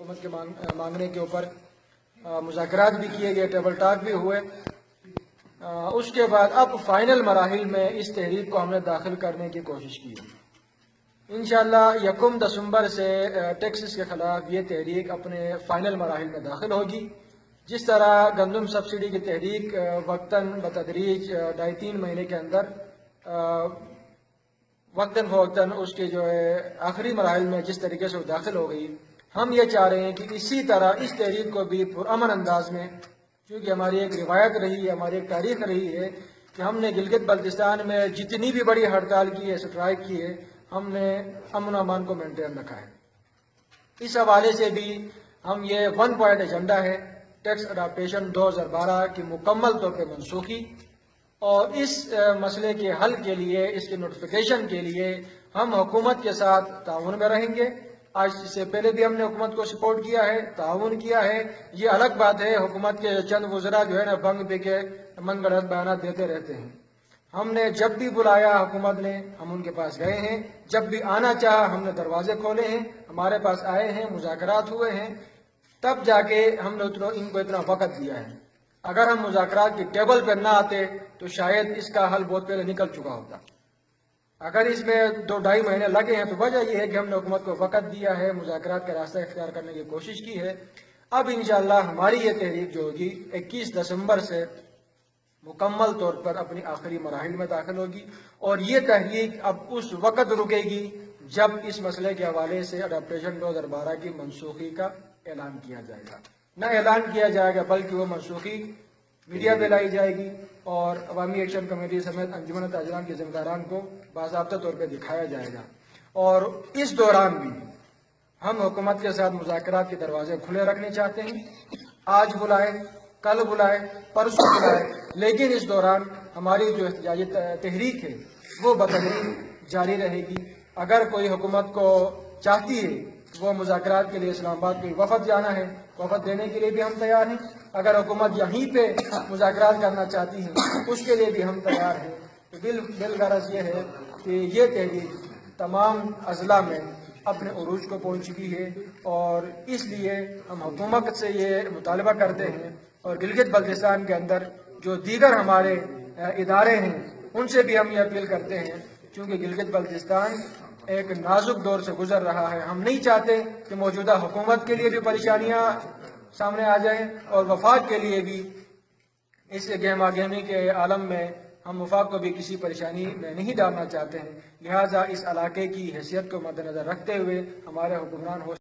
हुकूमत के मांगने के ऊपर मुज़ाकरात भी किए गए, टेबल टॉक भी हुए। उसके बाद अब फाइनल मराहिल में इस तहरीक को हमने दाखिल करने की कोशिश की। इंशाअल्लाह 1 दिसंबर से टैक्सेस के खिलाफ ये तहरीक अपने फाइनल मराहिल में दाखिल होगी। जिस तरह गंदम सब्सिडी की तहरीक वक्तन बतदरीज 2.5-3 महीने के अंदर वक्तन फ़वक्तन उसके जो है आखिरी मराहिल में जिस तरीके से वो दाखिल हो गई, हम ये चाह रहे हैं कि इसी तरह इस तहरीक को भी पुरअमन अंदाज में, क्योंकि हमारी एक रिवायत रही है, हमारी एक तारीख रही है कि हमने गिलगित बल्तिस्तान में जितनी भी बड़ी हड़ताल की है, स्ट्राइक की है, हमने अमन अमान को मेंटेन रखा है। इस हवाले से भी हम ये 1 पॉइंट एजेंडा है टैक्स अडाप्टेशन 2012 की मुकम्मल तौर पर मनसूखी, और इस मसले के हल के लिए, इसके नोटिफिकेशन के लिए हम हुकूमत के साथ ताउन में रहेंगे। आज इससे पहले भी हमने हुकूमत को सपोर्ट किया है, ताउन किया है। ये अलग बात है हुकूमत के चंद वज़रा जो है ना भंग पी के मनगढ़ंत बयान देते रहते हैं। हमने जब भी बुलाया हुकूमत ने, हम उनके पास गए हैं। जब भी आना चाहा हमने दरवाजे खोले हैं, हमारे पास आए हैं, मुज़ाकरात हुए हैं। तब जाके हमने इनको इतना वक़्त दिया है। अगर हम मुज़ाकरात की टेबल पर ना आते तो शायद इसका हल बहुत पहले निकल चुका होता। अगर इसमें 2-2.5 महीने लगे हैं तो वजह यह है कि हमने हुकूमत को वक़्त दिया है, मुज़ाकरात का रास्ता इख्तियार करने की कोशिश की है। अब इंशाअल्लाह हमारी ये तहरीक जो होगी 21 दिसंबर से मुकम्मल तौर पर अपनी आखिरी मराहिल में दाखिल होगी, और ये तहरीक अब उस वक़्त रुकेगी जब इस मसले के हवाले से अडाप्टेशन 2012 की मनसूखी का ऐलान किया जाएगा। न ऐलान किया जाएगा बल्कि वो मनसूखी मीडिया पे लाई जाएगी और अवामी एक्शन कमेटी समेत अंजुमन ताजरान के जिम्मेदारान को बाज़ाब्ता तौर पर दिखाया जाएगा। और इस दौरान भी हम हुकूमत के साथ मुज़ाकरात के दरवाजे खुले रखने चाहते हैं। आज बुलाए, कल बुलाए, परसों बुलाए, लेकिन इस दौरान हमारी जो एहतजाजी तहरीक है वो बतदरीज जारी रहेगी। अगर कोई हुकूमत को चाहती है वो मुज़ाकरात के लिए इस्लामाबाद कोई वफ़द जाना है, वफ़द देने के लिए भी हम तैयार हैं। अगर हुकूमत यहीं पे मुज़ाकरात करना चाहती है उसके लिए भी हम तैयार हैं। तो बिलगरज ये है कि ये तहरीक तमाम अज़ला में अपने उरूज को पहुँच चुकी है, और इसलिए हम हुकूमत से ये मुतालबा करते हैं और गिलगित बल्तिस्तान के अंदर जो दीगर हमारे इदारे हैं उनसे भी हम ये अपील करते हैं, क्योंकि गिलगित बल्तिस्तान एक नाजुक दौर से गुजर रहा है। हम नहीं चाहते कि मौजूदा हुकूमत के लिए भी परेशानियां सामने आ जाएं और वफाक के लिए भी इस गहमा गहमी के आलम में हम वफाक को भी किसी परेशानी में नहीं डालना चाहते हैं। लिहाजा इस इलाके की हैसियत को मद्देनजर रखते हुए हमारे हुक्मरान हो